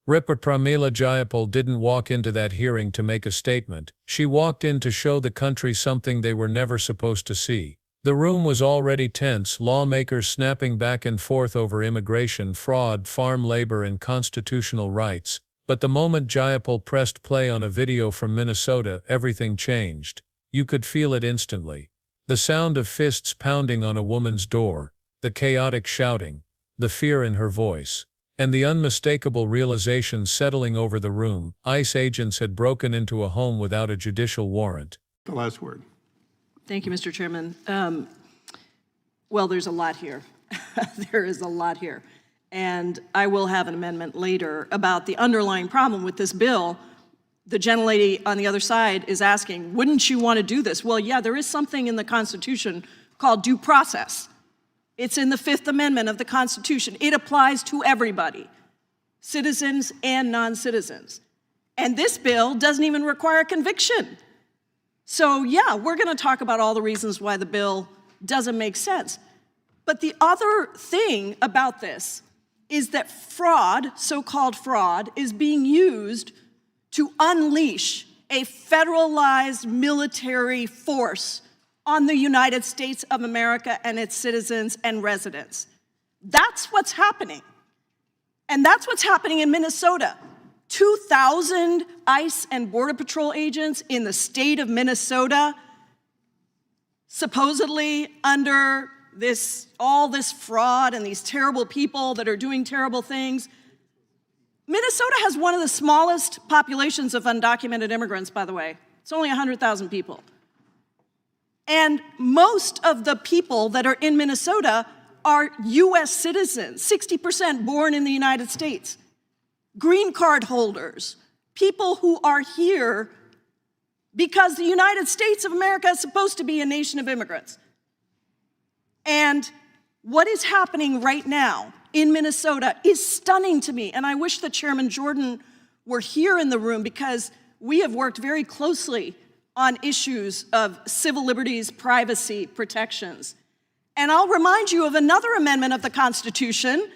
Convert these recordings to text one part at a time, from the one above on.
Ripper Pramila Jayapal didn't walk into that hearing to make a statement. She walked in to show the country something they were never supposed to see. The room was already tense, lawmakers snapping back and forth over immigration, fraud, farm labor, and constitutional rights. But the moment Jayapal pressed play on a video from Minnesota, everything changed. You could feel it instantly. The sound of fists pounding on a woman's door, the chaotic shouting, the fear in her voice, and the unmistakable realization settling over the room. ICE agents had broken into a home without a judicial warrant. The last word. Thank you, Mr. Chairman. Well, there's a lot here. There is a lot here. And I will have an amendment later about the underlying problem with this bill. The gentlelady on the other side is asking, wouldn't you want to do this? Well, yeah, there is something in the Constitution called due process. It's in the Fifth Amendment of the Constitution. It applies to everybody, citizens and non-citizens. And this bill doesn't even require a conviction. So yeah, we're going to talk about all the reasons why the bill doesn't make sense. But the other thing about this is that fraud, so-called fraud, is being used to unleash a federalized military force on the United States of America and its citizens and residents. That's what's happening. And that's what's happening in Minnesota. 2,000 ICE and Border Patrol agents in the state of Minnesota, supposedly under all this fraud and these terrible people that are doing terrible things. Minnesota has one of the smallest populations of undocumented immigrants, by the way. It's only 100,000 people. And most of the people that are in Minnesota are US citizens, 60% born in the United States. Green card holders, people who are here because the United States of America is supposed to be a nation of immigrants. And what is happening right now in Minnesota is stunning to me. And I wish that Chairman Jordan were here in the room because we have worked very closely on issues of civil liberties, privacy, protections. And I'll remind you of another amendment of the Constitution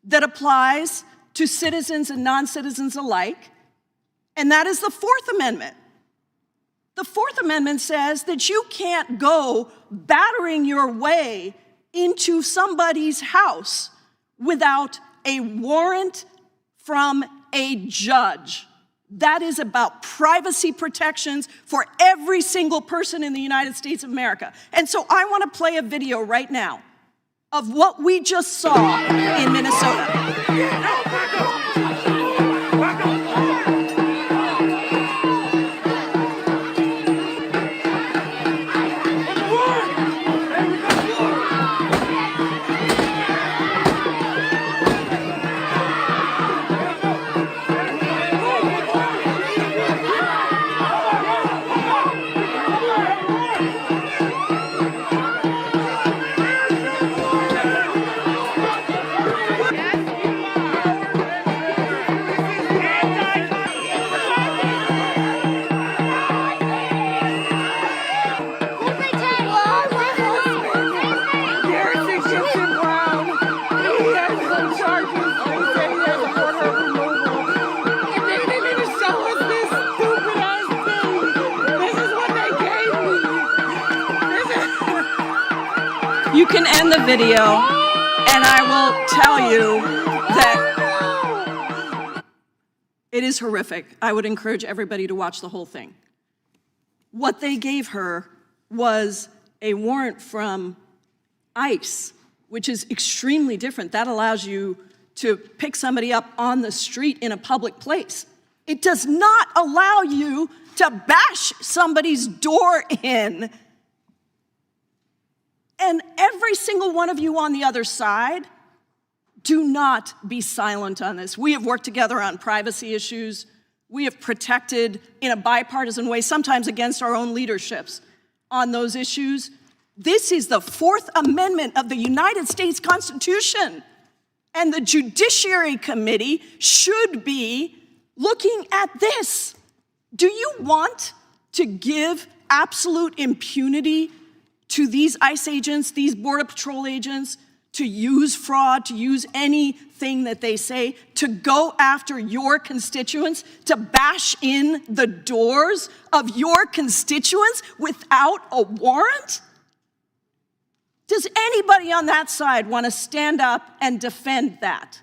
that applies to citizens and non-citizens alike, and that is the Fourth Amendment. The Fourth Amendment says that you can't go battering your way into somebody's house without a warrant from a judge. That is about privacy protections for every single person in the United States of America. And so I want to play a video right now of what we just saw in Minnesota. You can end the video, and I will tell you that it is horrific. I would encourage everybody to watch the whole thing. What they gave her was a warrant from ICE, which is extremely different. That allows you to pick somebody up on the street in a public place. It does not allow you to bash somebody's door in. And every single one of you on the other side, do not be silent on this. We have worked together on privacy issues. We have protected in a bipartisan way, sometimes against our own leaderships, on those issues. This is the Fourth Amendment of the United States Constitution. And the Judiciary Committee should be looking at this. Do you want to give absolute impunity to these ICE agents, these Border Patrol agents, to use fraud, to use anything that they say, to go after your constituents, to bash in the doors of your constituents without a warrant? Does anybody on that side want to stand up and defend that?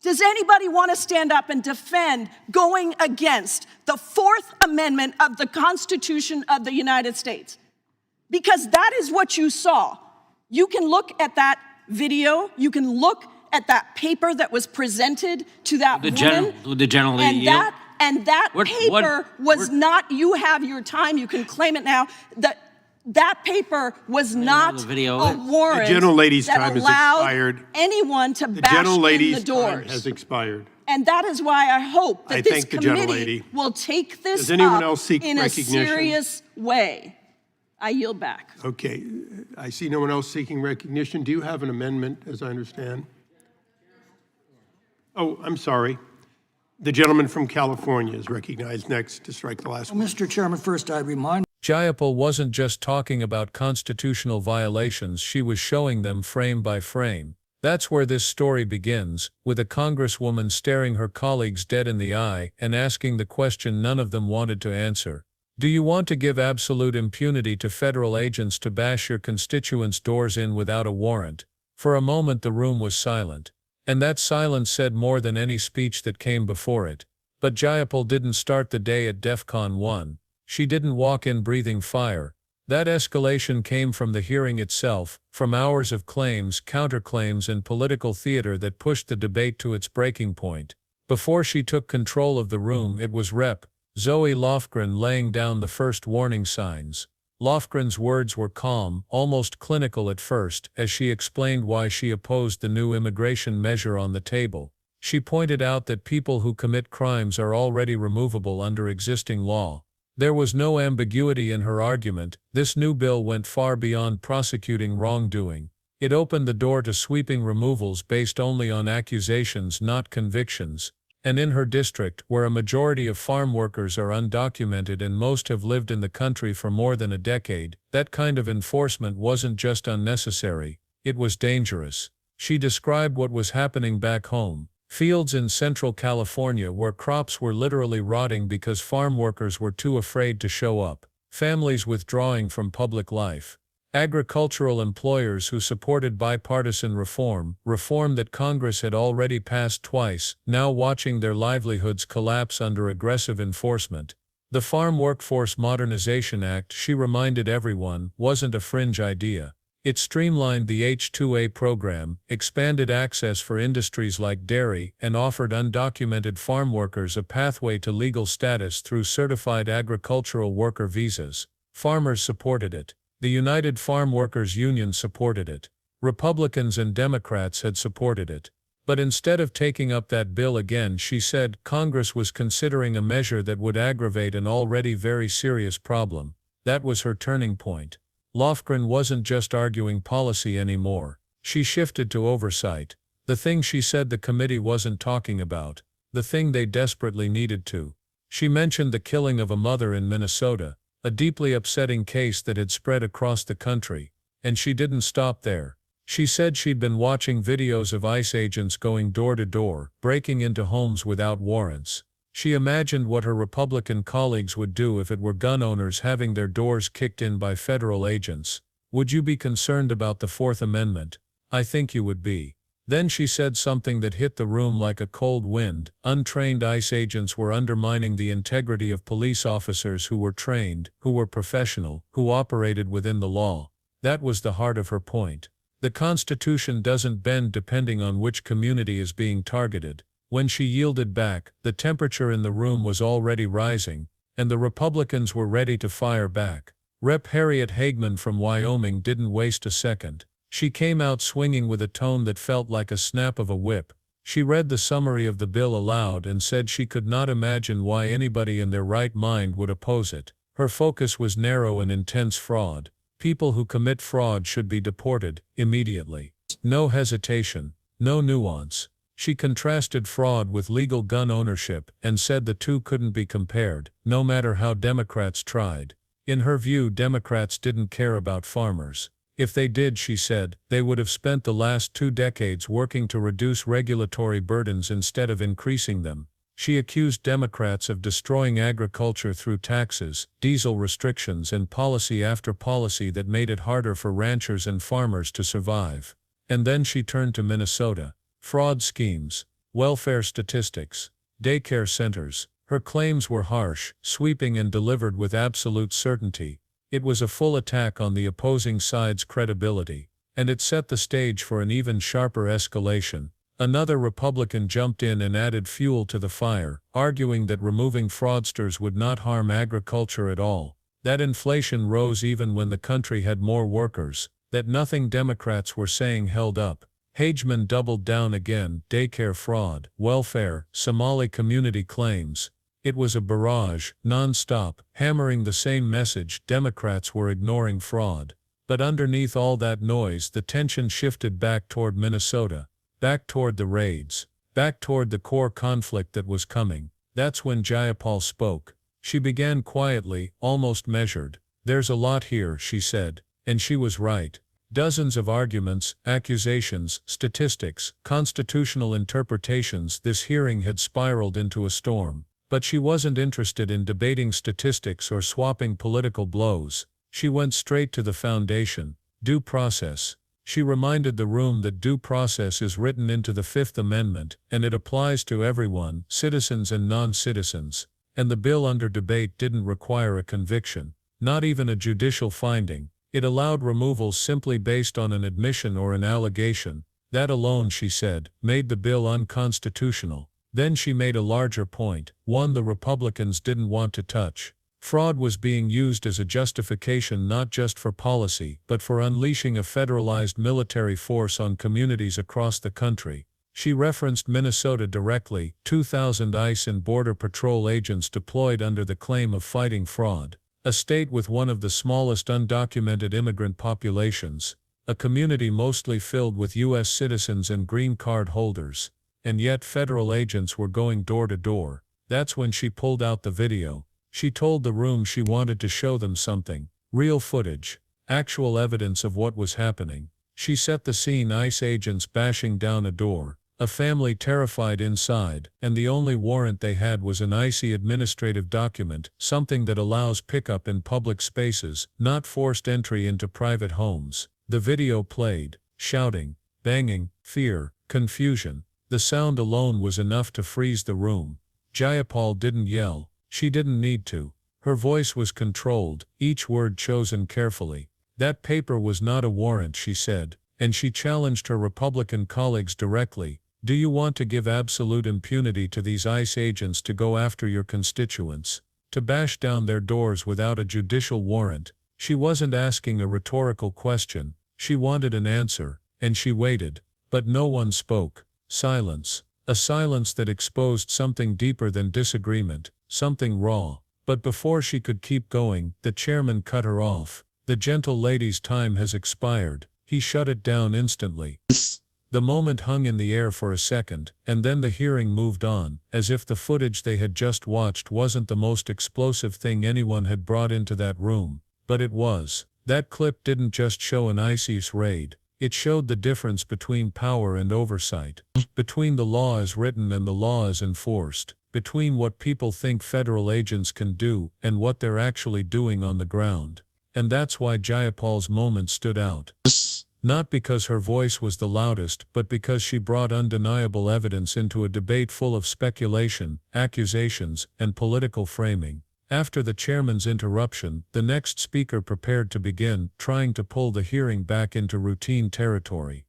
Does anybody want to stand up and defend going against the Fourth Amendment of the Constitution of the United States? Because that is what you saw. You can look at that video, you can look at that paper that was presented to that woman. The general lady. And that paper was not, you have your time, you can claim it now, that paper was not a warrant the gentle lady's that time allowed has expired. Anyone to the bash gentle in lady's the doors. Time has expired. And that is why I hope that this committee will take this Does anyone up else seek in a recognition? serious way. I yield back. Okay, I see no one else seeking recognition. Do you have an amendment, as I understand? Oh, I'm sorry. The gentleman from California is recognized next to strike the last one. Mr. Chairman, first I remind Jayapal wasn't just talking about constitutional violations, she was showing them frame by frame. That's where this story begins, with a congresswoman staring her colleagues dead in the eye and asking the question none of them wanted to answer. Do you want to give absolute impunity to federal agents to bash your constituents' doors in without a warrant? For a moment the room was silent. And that silence said more than any speech that came before it. But Jayapal didn't start the day at DEFCON 1. She didn't walk in breathing fire. That escalation came from the hearing itself, from hours of claims, counterclaims, and political theater that pushed the debate to its breaking point. Before she took control of the room, it was Rep. Zoe Lofgren laying down the first warning signs. Lofgren's words were calm, almost clinical at first, as she explained why she opposed the new immigration measure on the table. She pointed out that people who commit crimes are already removable under existing law. There was no ambiguity in her argument. This new bill went far beyond prosecuting wrongdoing. It opened the door to sweeping removals based only on accusations, not convictions. And in her district, where a majority of farm workers are undocumented and most have lived in the country for more than a decade, that kind of enforcement wasn't just unnecessary, it was dangerous. She described what was happening back home. Fields in Central California where crops were literally rotting because farm workers were too afraid to show up. Families withdrawing from public life. Agricultural employers who supported bipartisan reform that Congress had already passed twice, now watching their livelihoods collapse under aggressive enforcement. The Farm Workforce Modernization Act, she reminded everyone, wasn't a fringe idea. It streamlined the H-2A program, expanded access for industries like dairy, and offered undocumented farm workers a pathway to legal status through certified agricultural worker visas. Farmers supported it. The United Farm Workers Union supported it. Republicans and Democrats had supported it. But instead of taking up that bill again, she said Congress was considering a measure that would aggravate an already very serious problem. That was her turning point. Lofgren wasn't just arguing policy anymore. She shifted to oversight. The thing she said the committee wasn't talking about. The thing they desperately needed to. She mentioned the killing of a mother in Minnesota. A deeply upsetting case that had spread across the country. And she didn't stop there. She said she'd been watching videos of ICE agents going door to door, breaking into homes without warrants. She imagined what her Republican colleagues would do if it were gun owners having their doors kicked in by federal agents. Would you be concerned about the Fourth Amendment? I think you would be. Then she said something that hit the room like a cold wind. Untrained ICE agents were undermining the integrity of police officers who were trained, who were professional, who operated within the law. That was the heart of her point. The Constitution doesn't bend depending on which community is being targeted. When she yielded back, the temperature in the room was already rising, and the Republicans were ready to fire back. Rep. Harriet Hageman from Wyoming didn't waste a second. She came out swinging with a tone that felt like a snap of a whip. She read the summary of the bill aloud and said she could not imagine why anybody in their right mind would oppose it. Her focus was narrow and intense fraud. People who commit fraud should be deported, immediately. No hesitation, no nuance. She contrasted fraud with legal gun ownership and said the two couldn't be compared, no matter how Democrats tried. In her view, Democrats didn't care about farmers. If they did, she said, they would have spent the last 2 decades working to reduce regulatory burdens instead of increasing them. She accused Democrats of destroying agriculture through taxes, diesel restrictions, and policy after policy that made it harder for ranchers and farmers to survive. And then she turned to Minnesota. Fraud schemes, welfare statistics, daycare centers. Her claims were harsh, sweeping, and delivered with absolute certainty. It was a full attack on the opposing side's credibility, and it set the stage for an even sharper escalation. Another Republican jumped in and added fuel to the fire, arguing that removing fraudsters would not harm agriculture at all, that inflation rose even when the country had more workers, that nothing Democrats were saying held up. Hageman doubled down again: daycare fraud, welfare, Somali community claims. It was a barrage, non-stop, hammering the same message: Democrats were ignoring fraud. But underneath all that noise, the tension shifted back toward Minnesota, back toward the raids, back toward the core conflict that was coming. That's when Jayapal spoke. She began quietly, almost measured. "There's a lot here," she said, and she was right. Dozens of arguments, accusations, statistics, constitutional interpretations. This hearing had spiraled into a storm. But she wasn't interested in debating statistics or swapping political blows. She went straight to the foundation: due process. She reminded the room that due process is written into the Fifth Amendment, and it applies to everyone, citizens and non-citizens. And the bill under debate didn't require a conviction, not even a judicial finding. It allowed removals simply based on an admission or an allegation. That alone, she said, made the bill unconstitutional. Then she made a larger point, one the Republicans didn't want to touch. Fraud was being used as a justification not just for policy, but for unleashing a federalized military force on communities across the country. She referenced Minnesota directly: 2,000 ICE and Border Patrol agents deployed under the claim of fighting fraud. A state with one of the smallest undocumented immigrant populations, a community mostly filled with U.S. citizens and green card holders. And yet federal agents were going door to door. That's when she pulled out the video. She told the room she wanted to show them something. Real footage. Actual evidence of what was happening. She set the scene: ICE agents bashing down a door, a family terrified inside, and the only warrant they had was an icy administrative document, something that allows pickup in public spaces, not forced entry into private homes. The video played. Shouting, banging, fear, confusion. The sound alone was enough to freeze the room. Jayapal didn't yell. She didn't need to. Her voice was controlled, each word chosen carefully. That paper was not a warrant, she said, and she challenged her Republican colleagues directly. Do you want to give absolute impunity to these ICE agents to go after your constituents, to bash down their doors without a judicial warrant? She wasn't asking a rhetorical question. She wanted an answer, and she waited. But no one spoke. Silence. A silence that exposed something deeper than disagreement, something raw. But before she could keep going, the chairman cut her off. "The gentle lady's time has expired." He shut it down instantly. The moment hung in the air for a second, and then the hearing moved on, as if the footage they had just watched wasn't the most explosive thing anyone had brought into that room. But it was. That clip didn't just show an ICE raid. It showed the difference between power and oversight, between the law as written and the law as enforced, between what people think federal agents can do and what they're actually doing on the ground. And that's why Jayapal's moment stood out. Not because her voice was the loudest, but because she brought undeniable evidence into a debate full of speculation, accusations, and political framing. After the chairman's interruption, the next speaker prepared to begin, trying to pull the hearing back into routine territory.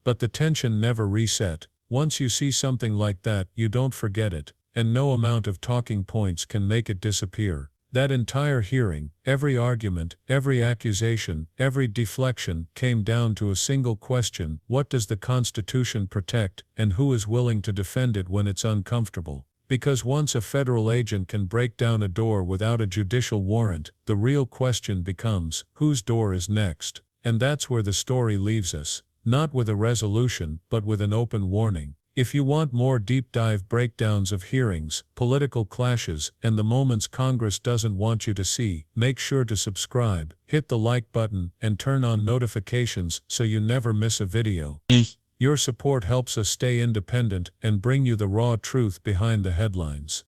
But the tension never reset. Once you see something like that, you don't forget it, and no amount of talking points can make it disappear. That entire hearing, every argument, every accusation, every deflection, came down to a single question: what does the Constitution protect, and who is willing to defend it when it's uncomfortable? Because once a federal agent can break down a door without a judicial warrant, the real question becomes, whose door is next? And that's where the story leaves us, not with a resolution, but with an open warning. If you want more deep dive breakdowns of hearings, political clashes, and the moments Congress doesn't want you to see, make sure to subscribe, hit the like button, and turn on notifications so you never miss a video. Your support helps us stay independent and bring you the raw truth behind the headlines.